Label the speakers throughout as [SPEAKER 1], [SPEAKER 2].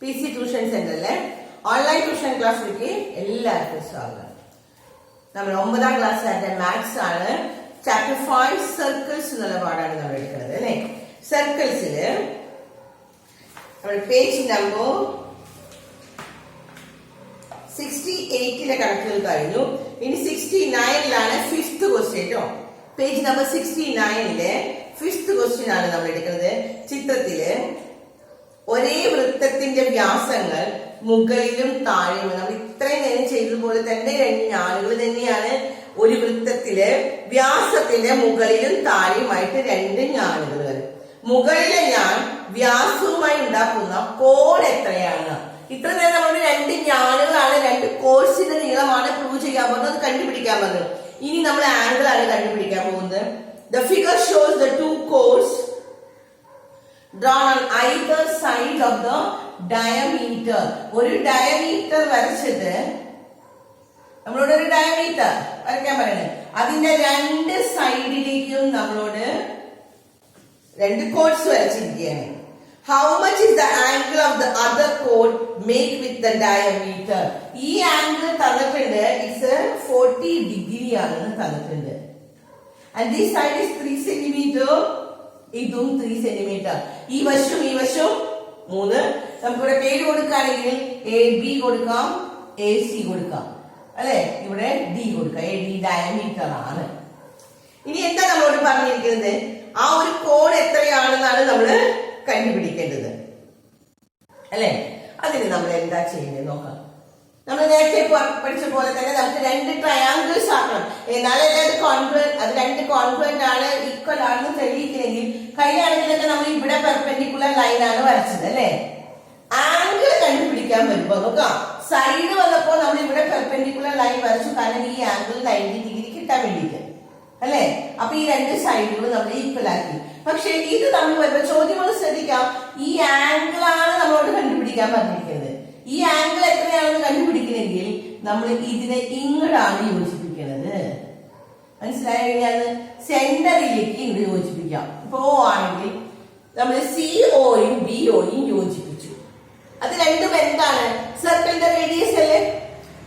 [SPEAKER 1] PC tuition സെന്ററിലെ online tuition ക്ലാസ്സിലേക്ക് എല്ലാവർക്കും സ്വാഗതം. നമ്മൾ 9ാം ക്ലാസ് ആയിട്ട് മാത്സ് ആണ്. ചാപ്റ്റർ 5 സർക്കിൾസ് എന്നുള്ള പാടാണ് നമ്മൾ എടുക്കുന്നത് അല്ലെ. സർക്കിൾസില് നമ്മൾ പേജ് നമ്പർ 68 കണക്കുകൾ കഴിഞ്ഞു. ഇനി 69ലാണ് 5th ക്വസ്റ്റ്യൻ കേട്ടോ. പേജ് നമ്പർ 69 5th ക്വസ്റ്റ്യൻ ആണ് നമ്മൾ എടുക്കുന്നത്. ചിത്രത്തില് ഒരേ വൃത്തത്തിന്റെ വ്യാസങ്ങൾ മുകളിലും താഴെയും, നമ്മൾ ഇത്രയും നേരം ചെയ്തതുപോലെ തന്നെ രണ്ട് ഞാനുകൾ തന്നെയാണ്. ഒരു വൃത്തത്തില് വ്യാസത്തിന്റെ മുകളിലും താഴെയുമായിട്ട് രണ്ട് ഞാനുകൾ വരും. മുകളിലെ ഞാൻ വ്യാസവുമായി ഉണ്ടാക്കുന്ന കോൺ എത്രയാണ്? ഇത്ര നേരം നമ്മൾ രണ്ട് ഞാനുകളാണ്, രണ്ട് കോഴ്സിന്റെ നീളമാണ് പ്രൂവ് ചെയ്യാൻ പോകുന്നത്, അത് കണ്ടുപിടിക്കാൻ പോകുന്നത്. ഇനി നമ്മൾ ആംഗിൾ ആണ് കണ്ടുപിടിക്കാൻ പോകുന്നത്. The figure shows the two chords drawn on either side of the diameter. ഒരു ഡയമീറ്റർ വരച്ചിട്ട് നമ്മളോട് ഒരു ഡയമീറ്റർ വരയ്ക്കാൻ പറയുന്നത്, അതിന്റെ രണ്ട് സൈഡിലേക്കും നമ്മളോട് രണ്ട് codes വരച്ചിരിക്കുകയാണ്. How much is the angle of the other chord make with the diameter? ഈ ആംഗിൾ തന്നിട്ടുണ്ട്, ഇറ്റ്സ് 40 ഡിഗ്രി ആണെന്ന് തന്നിട്ടുണ്ട്. And this side is 3 centimeter, ഇതും 3 centimeter. ഈ വശവും 3. നമുക്കിവിടെ പേര് കൊടുക്കുകയാണെങ്കിൽ AB കൊടുക്കാം, AC കൊടുക്കാം അല്ലെ. ഇവിടെ D കൊടുക്കാം, AD ഡയമീറ്റർ ആണ്. ഇനി എന്താ നമ്മളോട് പറഞ്ഞിരിക്കുന്നത്? ആ ഒരു കോൺ എത്രയാണെന്നാണ് നമ്മൾ കണ്ടുപിടിക്കേണ്ടത് അല്ലെ. അതിന് നമ്മൾ എന്താ ചെയ്യുന്നത് നോക്കാം. നമ്മൾ നേരത്തെ പഠിച്ച പോലെ തന്നെ നമുക്ക് രണ്ട് ട്രയാങ്കിൾസ് ആക്കണം. എന്നാലേ അത് രണ്ട് കോൺഫ്ലുവന്റ് ആണ്, ഈക്വൽ ആണെന്ന് തെളിയിക്കണമെങ്കിൽ കൈയാണെങ്കിലൊക്കെ നമ്മൾ ഇവിടെ പെർപെൻഡിക്കുലർ ലൈൻ ആണ് വരച്ചത് അല്ലെ. ആംഗിൾ കണ്ടുപിടിക്കാൻ വരുമ്പോ നോക്കാം, സൈഡ് വന്നപ്പോൾ നമ്മൾ ഇവിടെ പെർപെൻഡിക്കുലർ ലൈൻ വരച്ചു, കാരണം ഈ ആംഗിൾ 90 ഡിഗ്രി കിട്ടാൻ വേണ്ടിയിട്ട് അല്ലെ. അപ്പൊ ഈ രണ്ട് സൈഡുകൾ നമ്മൾ ഈക്വൽ ആക്കി. പക്ഷെ ഇത് നമ്മൾ വരുമ്പോ ചോദ്യങ്ങൾ ശ്രദ്ധിക്കാം, ഈ ആംഗിൾ ആണ് നമ്മളോട് കണ്ടുപിടിക്കാൻ പറഞ്ഞിരിക്കുന്നത്. ഈ ആംഗിൾ എത്രയാണെന്ന് കണ്ടുപിടിക്കണമെങ്കിൽ നമ്മൾ ഇതിനെ ഇങ്ങോട്ടാണ് യോജിപ്പിക്കുന്നത്. മനസ്സിലായത്? സെന്ററിലേക്ക് ഇങ്ങോട്ട് യോജിപ്പിക്കാം. ഇപ്പൊ O ആണെങ്കിൽ നമ്മൾ COയും BOയും യോജിപ്പിച്ചു. അത് രണ്ടും എന്താണ്? സർക്കിളിന്റെ റേഡിയസ് അല്ലേ.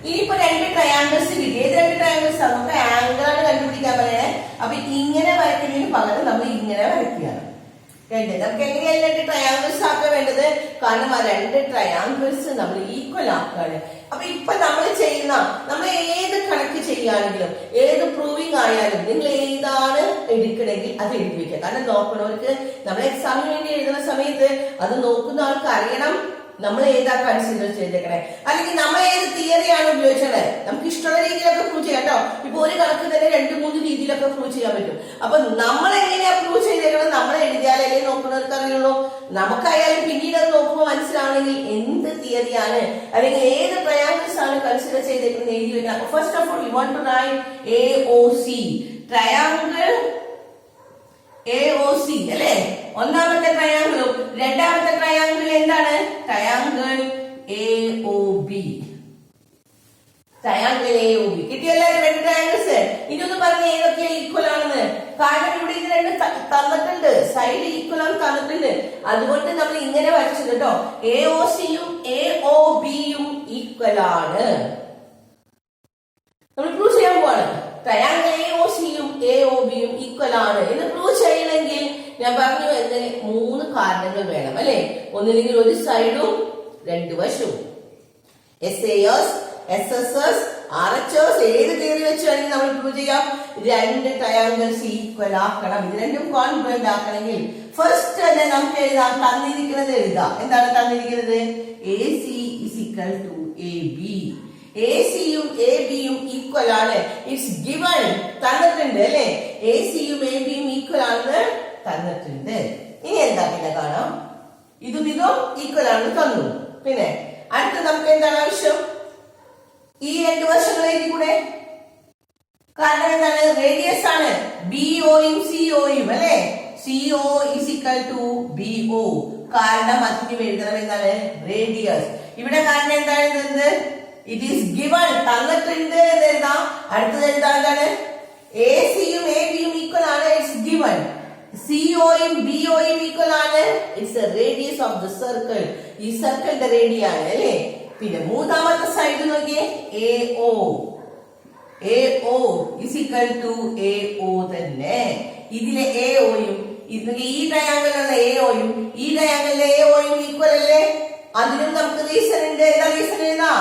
[SPEAKER 1] ഇനിയിപ്പോ രണ്ട് ട്രയാങ്കിൾസ് കിട്ടി. ഏത് രണ്ട് ട്രയാങ്കിൾസ്? നമുക്ക് ആംഗിൾ ആണ് കണ്ടുപിടിക്കാൻ പറയണേ. അപ്പൊ ഇങ്ങനെ വരയ്ക്കുന്നതിന് പകരം നമ്മൾ ഇങ്ങനെ വരയ്ക്കുകയാണ്. നമുക്ക് എങ്ങനെയാണ് രണ്ട് ട്രയാങ്കിൾസ് ആക്കാൻ വേണ്ടത്? കാരണം ആ രണ്ട് ട്രയാങ്കിൾസ് നമ്മൾ ഈക്വൽ ആക്കാണ്. അപ്പൊ ഇപ്പൊ നമ്മൾ ഏത് കണക്ക് ചെയ്യുകയാണെങ്കിലും ഏത് പ്രൂവിങ് ആയാലും നിങ്ങൾ ഏതാണ് എടുക്കണമെങ്കിൽ അത് എഴുതി വെക്കുക. കാരണം നോക്കണവർക്ക് നമ്മൾ എക്സാമിന് വേണ്ടി എഴുതുന്ന സമയത്ത് അത് നോക്കുന്ന ആൾക്ക് അറിയണം നമ്മൾ ഏതാ കൺസിഡർ ചെയ്തേക്കണേ, അല്ലെങ്കിൽ നമ്മൾ ഏത് തിയറിയാണ് ഉപയോഗിച്ചത്. നമുക്ക് ഇഷ്ടമുള്ള രീതിയിലൊക്കെ പ്രൂവ് ചെയ്യാം കേട്ടോ. ഇപ്പൊ ഒരു കണക്ക് തന്നെ 2-3 രീതിയിലൊക്കെ പ്രൂവ് ചെയ്യാൻ പറ്റും. അപ്പൊ നമ്മൾ എങ്ങനെയാ പ്രൂവ് ചെയ്തേക്കണം? നമ്മൾ എഴുതിയാലേ നോക്കുന്നവർക്ക് അറിയുള്ളൂ. നമുക്കായാലും പിന്നീട് അത് നോക്കുമ്പോൾ മനസ്സിലാവണമെങ്കിൽ എന്ത് തിയറിയാണ് അല്ലെങ്കിൽ ഏത് ട്രയാങ്കിൾസ് ആണ് കൺസിഡർ ചെയ്തേക്കുന്നത് എഴുതി വെക്കണം. First of all you want to write AOC, triangle AOC അല്ലെ. ഒന്നാമത്തെ ട്രയാങ്കിളും രണ്ടാമത്തെ ട്രയാങ്കിൾ എന്താണ്? Triangle AOB. ട്രയാങ്കിൾ AOB കിട്ടിയല്ലോ, രണ്ട് ട്രയാങ്കിൾസ്. ഇതൊന്ന് പറഞ്ഞ് ഏതൊക്കെ ഈക്വൽ ആണെന്ന്. കാരണം ഇവിടെ ഇത് രണ്ട് തന്നിട്ടുണ്ട്, സൈഡ് ഈക്വൽ ആണ് തന്നിട്ടുണ്ട്. അതുകൊണ്ട് നമ്മൾ ഇങ്ങനെ വരച്ചത് കേട്ടോ. AOCയും AOBയും ഈക്വൽ ആണ്. നമ്മൾ പ്രൂവ് ചെയ്യാൻ പോവാണ്. ട്രയാങ്കിൾ AOCയും AOBയും ഈക്വൽ ആണ് എന്ന് പ്രൂവ് ചെയ്യണമെങ്കിൽ ഞാൻ പറഞ്ഞു എന്തിന് 3 കാരണങ്ങൾ വേണം അല്ലെ. ഒന്നില്ലെങ്കിൽ ഒരു സൈഡും രണ്ട് വശവും. SAS, SSS, RHS ഏത് തിയറി വെച്ച് വേണമെങ്കിൽ നമ്മൾ പ്രൂവ് ചെയ്യാം. രണ്ട് ട്രയാങ്കിൾസ് ഈക്വൽ ആക്കണം. ഇത് രണ്ടും കോൺഫ്ലുവന്റ് ആക്കണമെങ്കിൽ ഫസ്റ്റ് തന്നെ നമുക്ക് എഴുതാം, തന്നിരിക്കുന്നത് എഴുതാം. എന്താണ് തന്നിരിക്കുന്നത്? AC is equal to AB. ACയും ABയും ഈക്വൽ ആണ്. ഇറ്റ്സ് ഗിവൺ, തന്നിട്ടുണ്ട് അല്ലെ. ACയും ABയും ഈക്വൽ ആണെന്ന് തന്നിട്ടുണ്ട്. ഇനി എന്താ പിന്നെ കാണാം, ഇതും ഈക്വൽ ആണെന്ന് തന്നു. പിന്നെ അടുത്ത നമുക്ക് എന്താണ് ആവശ്യം? ഈ രണ്ട് വശങ്ങളേക്ക് കൂടെ. കാരണം എന്താണ്? റേഡിയസ് ആണ്. BOയും COയും അല്ലെ. CO is equal to BO. കാരണം അതിന് എഴുതണം എന്താണ്? റേഡിയസ്. ഇവിടെ കാരണം എന്താണ് എഴുതുന്നത്? ഇറ്റ് ഈസ് ഗിവൺ, തന്നിട്ടുണ്ട് എന്ന് എഴുതാം. അടുത്തത് എന്താണ്? ACയും ABയും ഈക്വൽ ആണ്, ഇറ്റ്സ് ഗിവൺ. സിഒയും ബിഒയും ഈക്വൽ ആണ്. It's A radius of the circle. ഈ സർക്കിളിന്റെ റേഡിയാണ് അല്ലേ. പിന്നെ മൂന്നാമത്തെ സൈഡ് നോക്കിയേ, AO. AO is equal to AO തന്നെ. ഇതിലെ AOയും ഈ ട്രയാങ്കിളിലുള്ള AOയും ഈ ട്രയാങ്കിളിലെ AOയും ഈക്വൽ അല്ലേ. അതിനും നമുക്ക് റീസൺ ഉണ്ട്. ഏതാ റീസൺ? ഏതാ?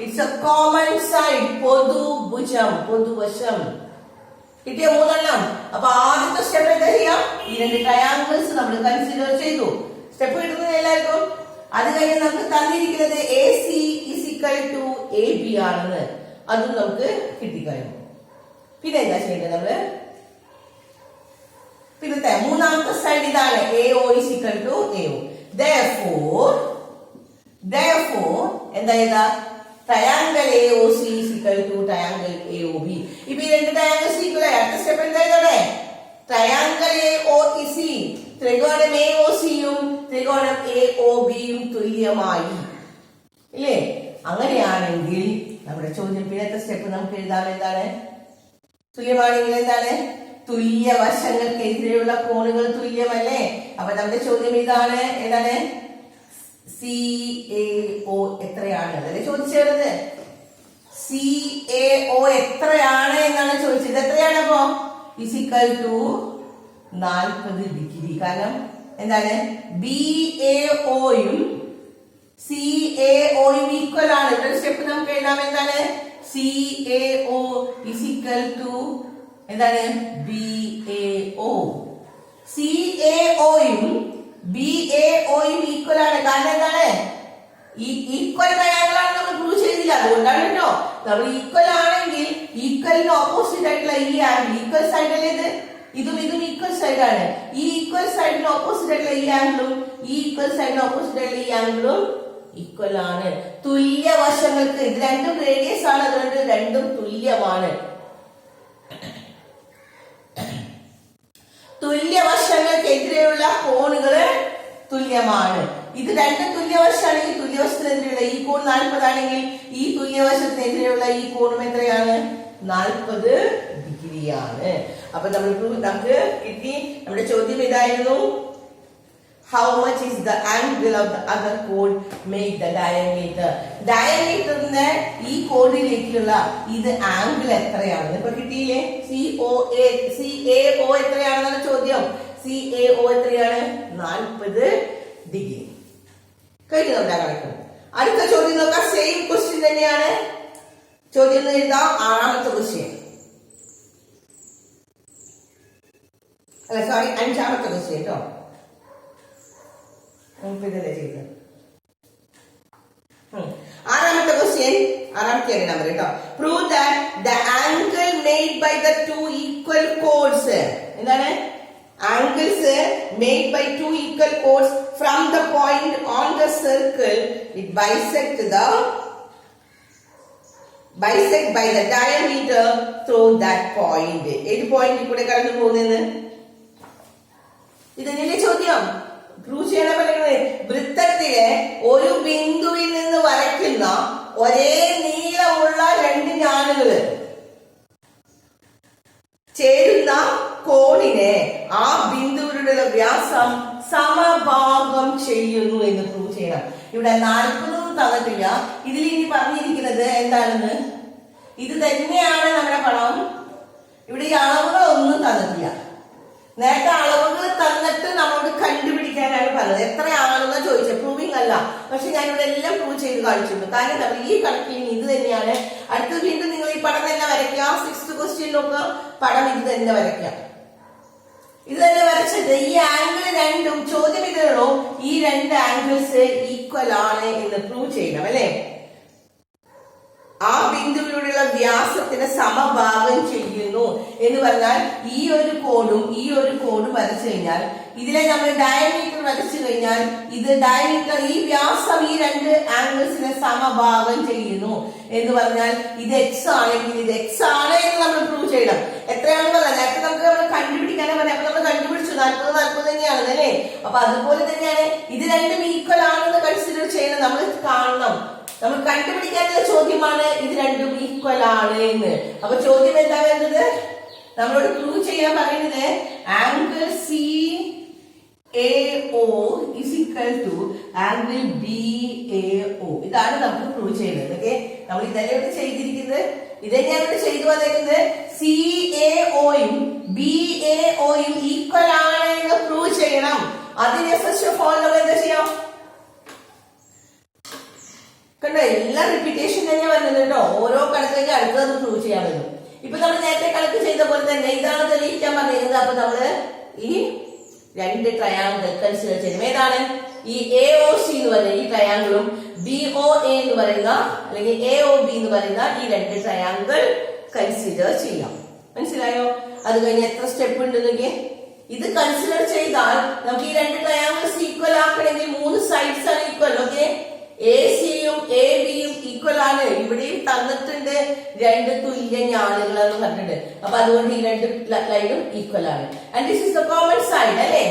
[SPEAKER 1] It's a common side. പൊതുഭുജം, പൊതുവശം. കിട്ടിയ മൂന്നെണ്ണം. അപ്പൊ ആദ്യത്തെ സ്റ്റെപ്പ് എന്താ ചെയ്യാം? ഈ രണ്ട് ട്രയാങ്കിൾസ് നമ്മൾ കൺസിഡർ ചെയ്തു. സ്റ്റെപ്പ് കിട്ടുന്നത് എല്ലാവർക്കും. അത് കഴിഞ്ഞ് നമുക്ക് തന്നിരിക്കുന്നത് AC is equal to AB ആണെന്ന്, അതും നമുക്ക് കിട്ടിക്കഴിഞ്ഞു. പിന്നെ എന്താ ചെയ്യേണ്ടത്? നമ്മള് പിന്നെ മൂന്നാമത്തെ സൈഡ് ഇതാണ്, AO is equal to AO. Therefore എന്താ ചെയ്താ? Triangle AOC is equal to triangle AOB. ഇപ്പൊ ഈ രണ്ട് ട്രയാങ്കിൾസ് ഈക്വൽ ആയി. അടുത്ത സ്റ്റെപ്പ് എന്താ ചെയ്തോടെ? ട്രയാങ്കിൾ AOC, ത്രികോണം AOCയും ത്രികോണം AOBയും തുല്യമായി ഇല്ലേ? അങ്ങനെയാണെങ്കിൽ നമ്മുടെ ചോദ്യം പിന്നത്തെ സ്റ്റെപ്പ് നമുക്ക് എഴുതാം. എന്താണ്? തുല്യമാണെങ്കിൽ എന്താണ്? തുല്യ വശങ്ങൾക്കെതിരെയുള്ള കോണുകൾ തുല്യമല്ലേ? അപ്പൊ നമ്മുടെ ചോദ്യം ഇതാണ്. എന്താണ്? CAO എത്രയാണ് അതല്ലേ ചോദിച്ചത്? CAO എത്രയാണ് എന്നാണ് ചോദിച്ചത്. എത്രയാണ്? അപ്പോ ഇസിക്കൽ ടു 40 ഡിഗ്രി. കാരണം എന്താണ്? BAOയും CAOയും ഈക്വൽ ആണ്. ഇവിടെ സ്റ്റെപ്പ് നമുക്ക് എഴുതാം. എന്താണ്? CAO ഇസിക്കൽ ടു എന്താണ്? BAO. CAOയും BAOയും ഈക്വൽ ആണ്. കാരണം എന്താണ്? ഈ ഈക്വൽ ട്രയാങ്കിളാണ് നമ്മൾ പ്രൂവ് ചെയ്തില്ല. അതുകൊണ്ടാണ് കേട്ടോ. നമ്മൾ ഈക്വൽ ആണെങ്കിൽ ഈക്വലിന് ഓപ്പോസിറ്റ് ആയിട്ടുള്ള ഈ ആംഗിൾ ഈക്വൽ സൈഡ് അല്ലേ ഇത്? ഇതും ഈക്വൽ സൈഡ് ആണ്. ഈ ഈക്വൽ സൈഡിന് ഓപ്പോസിറ്റ് ആയിട്ടുള്ള ഈ ആംഗിളും ഈ ഈക്വൽ സൈഡിന് ഓപ്പോസിറ്റ് ആയിട്ടുള്ള ഈ ആംഗിളും ഈക്വൽ ആണ്. തുല്യ വശങ്ങൾക്ക് ഇത് രണ്ടും റേഡിയസ് ആണ്. അതുകൊണ്ട് രണ്ടും തുല്യമാണ്. തുല്യവശങ്ങൾക്കെതിരെയുള്ള കോണുകള് തുല്യമാണ്. ഇത് രണ്ടും തുല്യവശമാണെങ്കിൽ തുല്യവശത്തിനെതിരെയുള്ള ഈ കോൺ 40 ആണെങ്കിൽ ഈ തുല്യവശത്തിനെതിരെയുള്ള ഈ കോണും എത്രയാണ്? 40 ഡിഗ്രിയാണ്. അപ്പൊ നമുക്ക് കിട്ടി. നമ്മുടെ ചോദ്യം ഇതായിരുന്നു, how much is the angle of the other chord make the diameter? ഡയമീറ്ററിന്റെ ഈ കോഡിലേക്കുള്ള ഇത് ആംഗിൾ എത്രയാണ്? ഇപ്പൊ കിട്ടിയില്ലേ? CAO എത്രയാണെന്നാണ് ചോദ്യം. CAO എത്രയാണ്? 40 ഡിഗ്രി. കഴിഞ്ഞു നമ്മുടെ കണക്ക്. അടുത്ത ചോദ്യം നോക്കാം. സെയിം ക്വസ്റ്റ്യൻ തന്നെയാണ്. ചോദ്യം എഴുതാം. ആറാമത്തെ ക്വസ്റ്റ്യൻ അല്ല സോറി, അഞ്ചാമത്തെ ക്വസ്റ്റ്യൻ കേട്ടോ. ആറാമത്തെ ക്വസ്റ്റ്യൻ, ആറാമത്തെ നമ്പർ കേട്ടോ. Prove that the angle made by the two equal chords. എന്താണ്? Angles made by two equal chords from the point on the circle it bisect by the diameter through that point. ഏത് പോയിന്റിൽ കൂടെ കടന്നു പോകുന്നെന്ന് ഇതല്ലേ ചോദ്യം. Prove ചെയ്യാൻ പറയുന്നത് വൃത്തത്തിലെ ഒരു ബിന്ദുവിൽ നിന്ന് വരയ്ക്കുന്ന ഒരേ നീളമുള്ള രണ്ട് ഞാനുകള് ചേരുന്ന കോണിനെ ആ ബിന്ദുവിലുള്ള വ്യാസം സമഭാഗം ചെയ്യുന്നു എന്ന് പ്രൂവ് ചെയ്യണം. ഇവിടെ 40 തന്നിട്ടില്ല. ഇതിൽ ഇനി പറഞ്ഞിരിക്കുന്നത് എന്താണെന്ന്, ഇത് തന്നെയാണ് നമ്മുടെ പണം. ഇവിടെ ഈ അളവുകളൊന്നും തന്നിട്ടില്ല. നേരത്തെ അളവുകൾ തന്നിട്ട് നമ്മളോട് കണ്ടുപിടിക്കാനാണ് പറഞ്ഞത്. എത്രയാണെന്ന് ചോദിച്ചത്, പ്രൂവിംഗ് അല്ല. പക്ഷെ ഞാനിവിടെ എല്ലാം പ്രൂവ് ചെയ്ത് കാണിച്ചിട്ടുണ്ട്. കാരണം നമ്മൾ ഈ കണക്കിന് ഇത് തന്നെയാണ്. അടുത്ത് വീണ്ടും നിങ്ങൾ ഈ പടം തന്നെ വരയ്ക്കുക. 6th ക്വസ്റ്റ്യനിലൊക്കെ പടം ഇത് തന്നെ വരയ്ക്കാം. ഇത് തന്നെ വരച്ചത് ഈ ആംഗിൾ രണ്ടും ചോദ്യം ഇതുള്ളൂ. ഈ രണ്ട് ആംഗിൾസ് ഈക്വൽ ആണ് എന്ന് പ്രൂവ് ചെയ്യണം അല്ലെ. ആ ബിന്ദുവിലൂടെയുള്ള വ്യാസത്തിന് സമഭാഗം ചെയ്യുന്നു എന്ന് പറഞ്ഞാൽ ഈ ഒരു കോഡും വരച്ചു കഴിഞ്ഞാൽ ഇതിലെ നമ്മൾ ഡയമീറ്റർ വരച്ചു കഴിഞ്ഞാൽ ഇത് ഡയമീറ്റർ ഈ വ്യാസം ഈ രണ്ട് ആംഗിൾസിനെ സമഭാഗം ചെയ്യുന്നു എന്ന് പറഞ്ഞാൽ ഇത് എക്സ് ആണെങ്കിൽ ഇത് എക്സ് ആണ് എന്ന് നമ്മൾ പ്രൂവ് ചെയ്യണം. എത്രയാണെന്ന് പറഞ്ഞാൽ നേരത്തെ നമുക്ക് നമ്മൾ കണ്ടുപിടിക്കാനേ പറയാം. അപ്പൊ നമ്മൾ കണ്ടുപിടിച്ചു 40 തന്നെയാണെന്ന് അല്ലേ. അപ്പൊ അതുപോലെ തന്നെയാണ് ഇത് രണ്ടും ഈക്വൽ ആണെന്ന് കൺസിഡർ ചെയ്യണം. നമ്മൾ കാണണം, നമ്മൾ കണ്ടുപിടിക്കാനുള്ള ചോദ്യമാണ് ഇത് രണ്ടും ഈക്വൽ ആണ് എന്ന്. അപ്പൊ ചോദ്യം എന്താ വേണ്ടത്? നമ്മളോട് പ്രൂവ് ചെയ്യാൻ പറയുന്നത് angle C A O is equal to angle B A O. ഇതാണ് നമുക്ക് പ്രൂവ് ചെയ്യുന്നത്. ഓക്കെ, നമ്മൾ ഇതല്ലേ ഇവിടെ ചെയ്തിരിക്കുന്നത്, ഇതന്നെയാണ് ഇവിടെ ചെയ്തു വന്നേക്കുന്നത്. സി എ ഒയും ബി എ ഒയും ഈക്വൽ ആണ് എന്ന് പ്രൂവ് ചെയ്യണം. അതിന് ഫസ്റ്റ് ഓഫ് ഓൾ നമ്മൾ എന്താ ചെയ്യാം? കണ്ടോ, എല്ലാം റിപ്പീറ്റേഷൻ തന്നെ വരുന്നത് കേട്ടോ. ഓരോ കണക്കിലേക്ക് അടുത്തത് പ്രൂവ് ചെയ്യാൻ പറ്റും. ഇപ്പൊ നമ്മൾ നേരത്തെ കണക്ക് ചെയ്ത പോലെ തന്നെ ഇതാണ് തെളിയിക്കാൻ പറഞ്ഞിരുന്നത്. അപ്പൊ നമ്മള് ഈ രണ്ട് ട്രയാങ്കിൾ കൺസിഡർ ചെയ്യും. ഏതാണ്? ഈ എ ഒ സി എന്ന് പറയുന്ന ഈ ട്രയാങ്കിളും ബി ഒ എ എന്ന് പറയുന്ന അല്ലെങ്കിൽ എ ഒ ബി എന്ന് പറയുന്ന ഈ രണ്ട് ട്രയാങ്കിൾ കൺസിഡർ ചെയ്യാം. മനസ്സിലായോ? അത് കഴിഞ്ഞ് എത്ര സ്റ്റെപ്പ് ഉണ്ടെന്നൊക്കെ ഇത് കൺസിഡർ ചെയ്താൽ നമുക്ക് ഈ രണ്ട് ട്രയാങ്കിൾസ് ഈക്വൽ ആക്കണമെങ്കിൽ 3 സൈഡ്സ് ആണ് ഈക്വൽ. ഓക്കെ, എ സിയും എ ബിയും ഈക്വൽ ആണ്. ഇവിടെയും തന്നിട്ടുണ്ട് രണ്ട് തുല്യ ഞാനുകളെന്ന് പറഞ്ഞിട്ടുണ്ട്. അപ്പൊ അതുകൊണ്ട് ഈ രണ്ട് ലൈനും ഈക്വൽ ആണ്. And this is the common side അല്ലേ.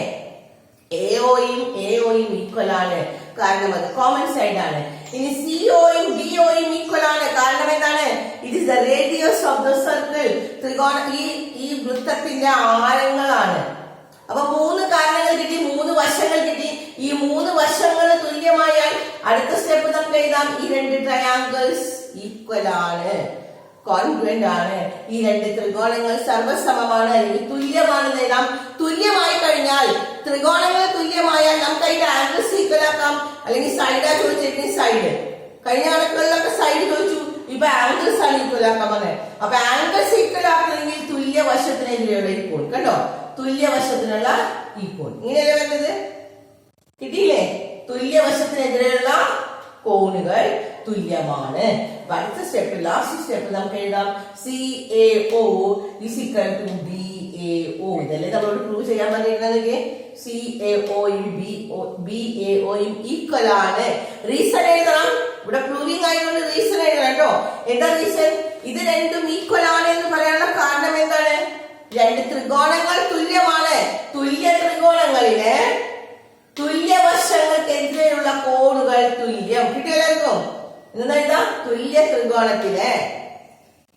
[SPEAKER 1] എ ഒയും ഈക്വൽ ആണ്, കാരണം അത് കോമൺ സൈഡ് ആണ്. ഇനി സി ഒയും ബി ഒയും ഈക്വൽ ആണ്, കാരണം എന്താണ്? It is the radius of the circle. ത്രികോണ ഈ വൃത്തത്തിന്റെ ആരങ്ങളാണ്. അപ്പൊ 3 കാരണങ്ങൾ കിട്ടി, 3 വശങ്ങൾ കിട്ടി. ഈ 3 വശങ്ങൾ തുല്യമായാൽ അടുത്ത സ്റ്റെപ്പ് നമുക്ക് എഴുതാം, ഈ രണ്ട് ട്രയാങ്കിൾസ് ഈക്വൽ ആണ്, കോൺഗ്രുവന്റ് ആണ്. ഈ രണ്ട് ത്രികോണങ്ങൾ സർവ്വസമമാണ് അല്ലെങ്കിൽ തുല്യമാണെന്ന് എഴുതാം. തുല്യമായി കഴിഞ്ഞാൽ ത്രികോണങ്ങൾ തുല്യമായാൽ നമുക്ക് അതിന്റെ ആംഗിൾസ് ഈക്വൽ ആക്കാം. അല്ലെങ്കിൽ സൈഡാ ചോദിച്ചിരിക്കുന്ന സൈഡ്, കഴിഞ്ഞ കണക്കുകളിലൊക്കെ സൈഡ് ചോദിച്ചു, ഇപ്പൊ ആംഗിൾസ് ആണ് ഈക്വൽ ആക്കാൻ പറഞ്ഞത്. അപ്പൊ ആംഗിൾസ് ഈക്വൽ ആക്കണമെങ്കിൽ തുല്യ വശത്തിനെതിരെയുള്ള ഈക്വൽ. കണ്ടോ, തുല്യവശത്തിനുള്ള ഈക്വൽ ഇങ്ങനെയല്ലേ വരുന്നത്? കിട്ടിയില്ലേ? തുല്യവശത്തിനെതിരെയുള്ള കോണുകൾ തുല്യമാണ്. അടുത്ത സ്റ്റെപ്പ്, ലാസ്റ്റ് സ്റ്റെപ്പ് നമുക്ക് എഴുതാം, C A O is equal to B A O. ഇതല്ലേ നമ്മളോട് പ്രൂവ് ചെയ്യാൻ പറഞ്ഞിരുന്നത്. സി എ ഒയും ബി എ ഒയും ഈക്വൽ ആണ്. റീസൺ എഴുതണം. ഇവിടെ പ്രൂവിംഗ് ആയതുകൊണ്ട് റീസൺ എഴുതണം കേട്ടോ. എന്താ റീസൺ? ഇത് രണ്ടും ഈക്വൽ ആണ് എന്ന് പറയാനുള്ള കാരണം എന്താണ്? രണ്ട് ത്രികോണങ്ങൾ തുല്യമാണ്. തുല്യ ത്രികോണങ്ങളിലെ തുല്യവശങ്ങൾക്കെതിരെയുള്ള കോണുകൾ തുല്യം. കിട്ടിയല്ലായിരിക്കും? എന്താ എഴുതാ? തുല്യ ത്രികോണത്തിലെ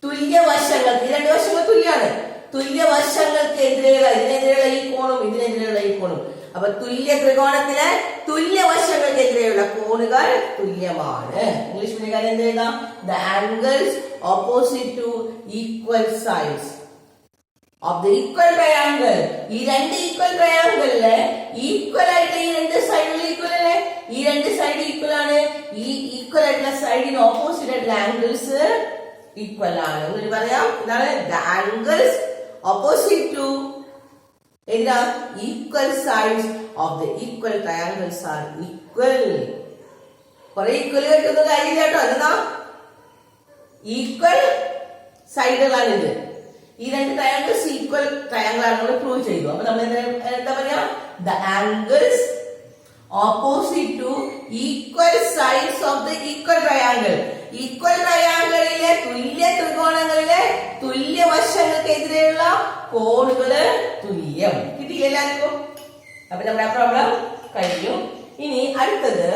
[SPEAKER 1] തുല്യവശങ്ങൾക്ക്, ഈ രണ്ട് വശങ്ങൾ തുല്യാണ്, തുല്യവശങ്ങൾക്കെതിരെയുള്ള ഇതിനെതിരെയുള്ള ഈ കോണും ഇതിനെതിരെയുള്ള ഈ കോണും. അപ്പൊ തുല്യ ത്രികോണത്തിലെ തുല്യവശങ്ങൾക്കെതിരെയുള്ള കോണുകൾ തുല്യമാണ്. ഇംഗ്ലീഷ് മീഡിയം എന്ത് എഴുതാം? The angles opposite to equal sides of the equal triangle. ഈ രണ്ട് ഈക്വൽ ട്രയാങ്കിളില് ഈക്വൽ ആയിട്ട് ഈ രണ്ട് സൈഡിൽ ഈക്വൽ അല്ലേ? ഈ രണ്ട് സൈഡ് ഈക്വൽ ആണ്. ഈ ഈക്വൽ ആയിട്ടുള്ള സൈഡിന് ഓപ്പോസിറ്റ് ആയിട്ടുള്ള ആംഗിൾസ് ഈക്വൽ ആണ്. എന്നൊരു പറയാം, എന്താണ്? the angles opposite to equal sides of the equal triangles are equal. കുറെ ഈക്വൽ കിട്ടുന്ന കാര്യമില്ല കേട്ടോ. എന്താ ഈക്വൽ സൈഡുകളാണ് ഇത്. ഈ രണ്ട് ട്രയാങ്കിൾസ് ഈക്വൽ ട്രയാങ്കിൾ ആണ് പ്രൂവ് ചെയ്തു. അപ്പൊ നമ്മൾ എന്താ പറയാ? The angles opposite to equal sides of the equal triangle. Equal ട്രയാങ്കിളിലെ തുല്യ ത്രികോണങ്ങളിലെ തുല്യ വശങ്ങൾക്കെതിരെയുള്ള കോണുകള് തുല്യം. കിട്ടി എല്ലാവർക്കും? അപ്പൊ നമ്മുടെ ആ പ്രോബ്ലം കഴിഞ്ഞു. ഇനി അടുത്തത്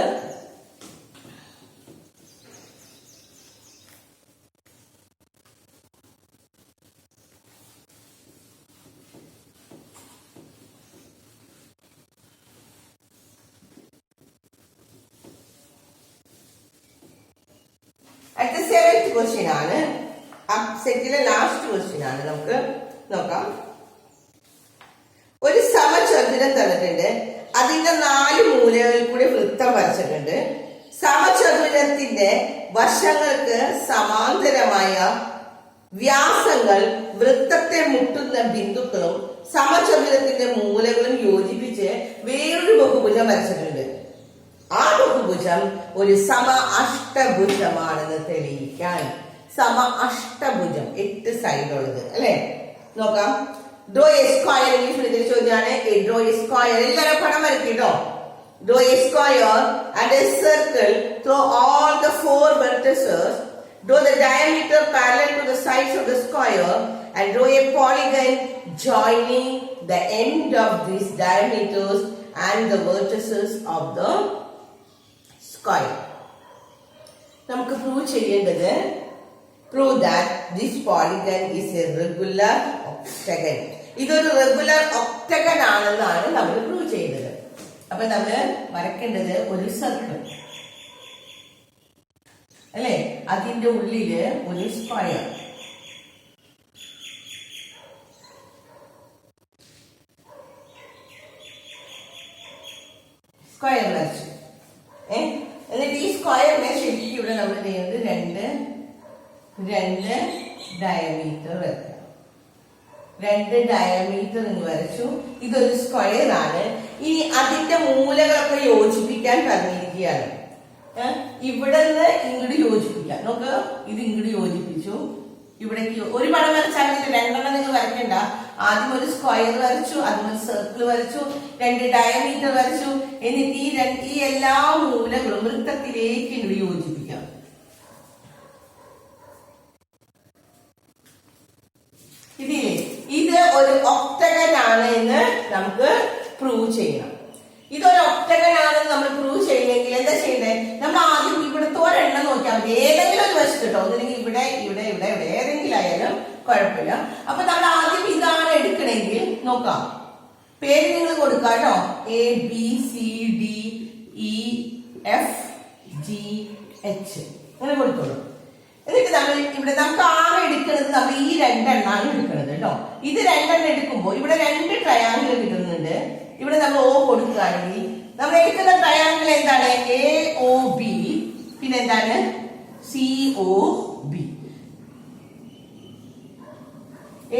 [SPEAKER 1] അടുത്ത 7th ക്വസ്റ്റ്യൻ ആണ്. ആ സെറ്റിലെ ലാസ്റ്റ് ക്വസ്റ്റ്യൻ ആണ്. നമുക്ക് നോക്കാം. ഒരു സമചതുരം തന്നിട്ടുണ്ട്. അതിന്റെ 4 മൂലകളിൽ കൂടി വൃത്തം വരച്ചിട്ടുണ്ട്. സമചതുരത്തിന്റെ വശങ്ങൾക്ക് സമാന്തരമായ വ്യാസങ്ങൾ വൃത്തത്തെ മുട്ടുന്ന ബിന്ദുക്കളും സമചതുരത്തിന്റെ മൂലകളും യോജിപ്പിച്ച് വേറൊരു ബഹുഭുജം വരച്ചിട്ടുണ്ട്. ആ ബഹുഭുജം ഒരു സമ അഷ്ടഭുജമാണെന്ന് തെളിയിക്കാൻ. സമ അഷ്ടഭുജം, 8 സൈഡുള്ളത് അല്ലെ? നോക്കാം. Draw a square. ഇംഗ്ലീഷ് ചോദ്യമാണ്. Draw a square. എല്ലാവരും പടം വരയ്ക്കട്ടോ. Draw a square and a circle through all the 4 vertices. Draw the diameter parallel to the sides of the square and draw a polygon joining the end of these diameters and the vertices of the square. നമുക്ക് prove ചെയ്യേണ്ടത് prove that this polygon is a regular octagon. ഇതൊരു regular octagon ആണെന്നാണ് നമ്മൾ prove ചെയ്യുന്നത്. അപ്പൊ നമ്മൾ വരയ്ക്കേണ്ടത് ഒരു circle അല്ലെ, അതിന്റെ ഉള്ളില് ഒരു സ്ക്വയർ. സ്ക്വയർ വരച്ചു. എന്നിട്ട് ഈ സ്ക്വയറിനെ ശരിക്കും ഇവിടെ നമ്മൾ ചെയ്യുന്നത് രണ്ട് ഡയമീറ്റർ വരയ്ക്കാം. 2 ഡയമീറ്റർ എന്ന് വരച്ചു. ഇതൊരു സ്ക്വയർ ആണ്. ഇനി അതിന്റെ മൂലകളൊക്കെ യോജിപ്പിക്കാൻ പറഞ്ഞിരിക്കുകയാണ്. ഇവിടെ നിന്ന് ഇങ്ങോട്ട് യോജിപ്പിക്കാം. നോക്ക്, ഇത് ഇങ്ങോട്ട് യോജിപ്പിച്ചു. ഇവിടേക്ക് ഒരു പടം വരച്ചാൽ രണ്ടെണ്ണം നിങ്ങൾ വരയ്ക്കണ്ട. ആദ്യം ഒരു സ്ക്വയർ വരച്ചു, ആദ്യം ഒരു സർക്കിൾ വരച്ചു, 2 ഡയമീറ്റർ വരച്ചു. എന്നിട്ട് ഈ എല്ലാ മൂലകളും വൃത്തത്തിലേക്ക് ഇങ്ങോട്ട് യോജിപ്പിക്കാം. ഇതില്ലേ, ഇത് ഒരു ഒക്ടഗൺ ആണ് എന്ന് നമുക്ക് പ്രൂവ് ചെയ്യണം. ഇതൊരു ഒക്ടഗൺ ആണെന്ന് നമ്മൾ പ്രൂവ് ചെയ്യണമെങ്കിൽ എന്താ ചെയ്യണ്ടേ? നമ്മൾ ആദ്യം ഇവിടുത്തെ ഒരെണ്ണം നോക്കിയാൽ മതി. ഏതെങ്കിലും ഒരു വശത്ത് കേട്ടോ, ഒന്നില്ലെങ്കിൽ ഇവിടെ ഇവിടെ ഇവിടെ ഇവിടെ ഏതെങ്കിലും ആയാലും കുഴപ്പമില്ല. അപ്പൊ നമ്മൾ ആദ്യം ഇതാണ് എടുക്കണമെങ്കിൽ നോക്കാം. പേര് നിങ്ങൾ കൊടുക്കാം കേട്ടോ. ABCDEFGH അങ്ങനെ കൊടുത്തോളൂ. എന്നിട്ട് നമ്മൾ ഇവിടെ നമുക്ക് ആകെ എടുക്കുന്നത് നമ്മൾ ഈ 2 എണ്ണമാണ് എടുക്കുന്നത് കേട്ടോ. ഇത് 2 എണ്ണം എടുക്കുമ്പോൾ ഇവിടെ 2 ട്രയാങ്കിൾ കിട്ടുന്നുണ്ട്. ഇവിടെ നമ്മൾ O കൊടുക്കുകയാണെങ്കിൽ നമ്മൾ എടുക്കുന്ന ട്രയാങ്കിൾ എന്താണ്? AOB, പിന്നെ എന്താണ്? COB.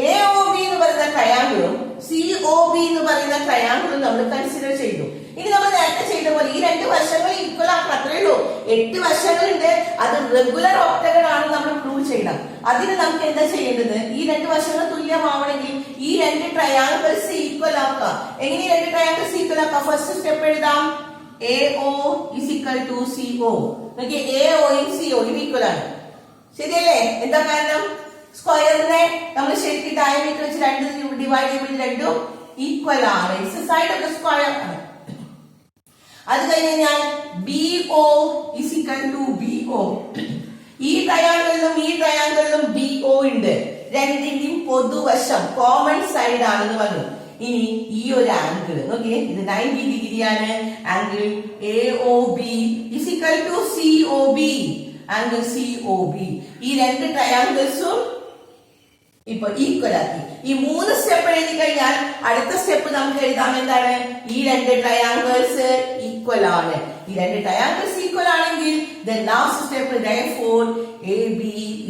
[SPEAKER 1] AOB എന്ന് പറയുന്ന ട്രയാങ്കിളും COB എന്ന് പറയുന്ന ട്രയാങ്കിളും നമ്മൾ കൺസിഡർ ചെയ്തു. ഇനി നമ്മൾ നേരത്തെ ചെയ്ത പോലെ ഈ 2 വശങ്ങൾ ഈക്വൽ ആക്കണം, അത്രേ ഉള്ളൂ. 8 വശങ്ങളുണ്ട്. അത് റെഗുലർ ഒക്ടഗൺ ആണ് നമ്മൾ പ്രൂവ് ചെയ്യണം. അതിന് നമുക്ക് എന്താ ചെയ്യേണ്ടത്? ഈ 2 വശങ്ങൾ തുല്യമാവണമെങ്കിൽ ഈ 2 ട്രയാങ്കിൾസ് ഈക്വൽ ആക്കാം. എങ്ങനെ 2 ട്രയാങ്കിൾസ് ഈക്വൽ ആക്കാം? ഫസ്റ്റ് സ്റ്റെപ്പ് എഴുതാം. AO is equal to CO. നോക്കിയേ, AOയും COയും ഈക്വൽ ആണ്. ശരിയല്ലേ? എന്താ കാരണം? സ്ക്വയറിനെ നമ്മൾ ശരിക്കും ഡയമീറ്റർ വെച്ച് 2 ഡിവൈഡ് ചെയ്യുമ്പോൾ 2 ഈക്വൽ ആണ്. It's A side of the square ആണ്. അത് കഴിഞ്ഞാൽ BO is equal to BO. ഈ ട്രയാങ്കിളിലും ഈ ട്രയാങ്കിളിലും BO ഉണ്ട്. രണ്ടിന്റെയും പൊതുവശം കോമൺ സൈഡ് ആണെന്ന് പറഞ്ഞു. ഇനി ഈ ഒരു ആംഗിൾ നോക്കിയേ, ഇത് 90 ഡിഗ്രിയാണ്. Angle AOB is equal to COB. Angle COB. ഈ 2 ട്രയാങ്കിൾസും ഇപ്പൊ ഈക്വൽ ആക്കി. ഈ 3 സ്റ്റെപ്പ് എഴുതി കഴിഞ്ഞാൽ അടുത്ത സ്റ്റെപ്പ് നമുക്ക് എഴുതാം. എന്താണ്? ഈ 2 ട്രയാങ്കിൾസ് ഈക്വൽ ആണ്. ഈ 2 ട്രയാങ്കിൾസ് ഈക്വൽ ആണെങ്കിൽ the last step therefore AB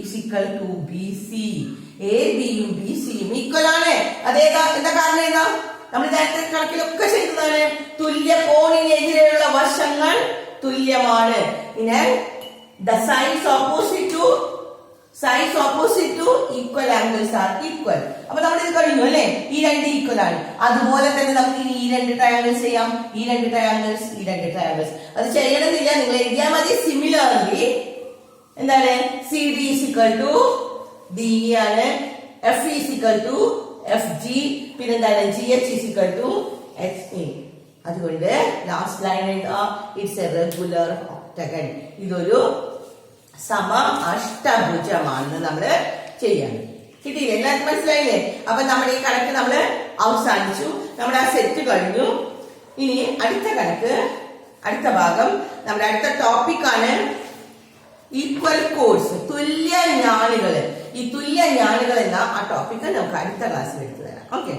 [SPEAKER 1] is equal to BC. AB യും BC യും ഈക്വൽ ആണ്. അതേതാ? എന്താ കാരണം? ഏതാ? നമ്മൾ നേരത്തെ കണക്കിലൊക്കെ ചെയ്തതാണ്. തുല്യ കോണിനെതിരെയുള്ള വശങ്ങൾ തുല്യമാണ്. പിന്നെ the sides opposite to equal angles are equal. അപ്പൊ നമ്മൾ ഇത് കഴിഞ്ഞു അല്ലേ? ഈ 2 ഈക്വൽ ആണ്. അതുപോലെ തന്നെ നമുക്ക് ഇനി ഈ 2 ട്രയാങ്കിൾസ് ചെയ്യാം. ഈ 2 ട്രയാങ്കിൾസ്, ഈ 2 ട്രയാങ്കിൾസ്. അത് ചെയ്യണമെന്നില്ല, നിങ്ങൾ എഴുതിയാൽ മതി. സിമിലർലി എന്താണ്? CD is equal to DE ആണ്. FE is equal to FG. പിന്നെ എന്താണ്? GH is equal to HE. അതുകൊണ്ട് ലാസ്റ്റ് ലൈൻ എഴുതാ. It's a regular octagon. ഇതൊരു സമ അഷ്ടഭുജമാണെന്ന് നമ്മൾ ചെയ്യാണ്. കിട്ടിയില്ലേ? എല്ലാവർക്കും മനസ്സിലായില്ലേ? അപ്പൊ നമ്മുടെ ഈ കണക്ക് നമ്മൾ അവസാനിച്ചു. നമ്മുടെ ആ സെറ്റ് കഴിഞ്ഞു. ഇനി അടുത്ത കണക്ക്, അടുത്ത ഭാഗം, നമ്മുടെ അടുത്ത ടോപ്പിക്കാണ് ഈക്വൽ കോഴ്സ്, തുല്യ ഞാനുകൾ. ഈ തുല്യ ഞാനുകൾ എന്ന ആ ടോപ്പിക്ക് നമുക്ക് അടുത്ത ക്ലാസ്സിൽ എടുത്തു തരാം. ഓക്കെ.